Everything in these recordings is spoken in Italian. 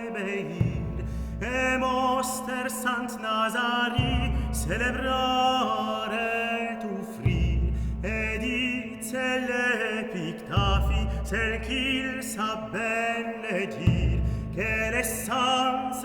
obeir, e moster Sant Nazari celebrare et offrir, et dice l'Epitafi cel qu'il sa benedire, que les saints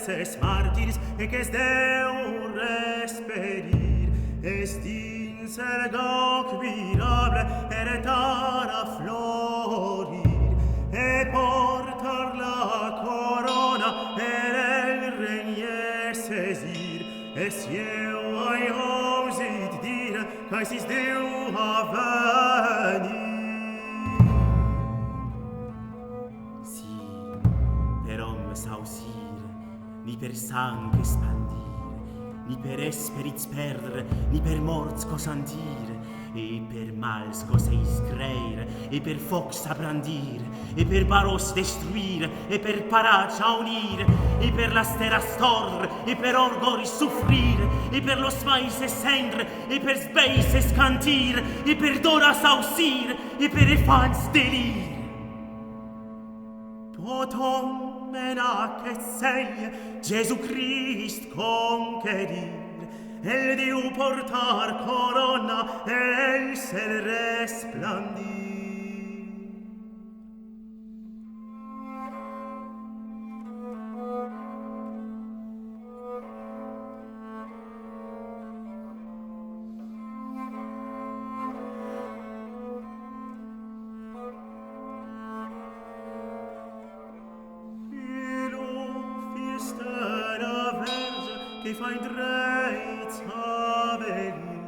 es martirs et qu'es Deo resperir, est dins el goc virable heretar a florir, et portar la corona et el regnier saisir, et sieu ai osit dire qu'aisis Deo a venir. Sausir, ni per sang expandir, ni per esperits perdre, ni per morts cosantir, e per mals coseis creir, e per focs abrandir, e per baros destruir, e per paracha unir, e per las terras tordre, e per orgoris sufrir, e per los mais escendre, e per sbeis escantir, e per doras ausir, e per efans delir. Potom menac et sei, Gesù Christ conquerir, el Diu portar corona, el sel resplandir. Find reits averir,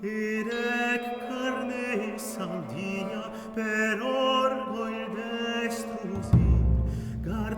ed ec carne sanguigna per orgoglio destrusir, gar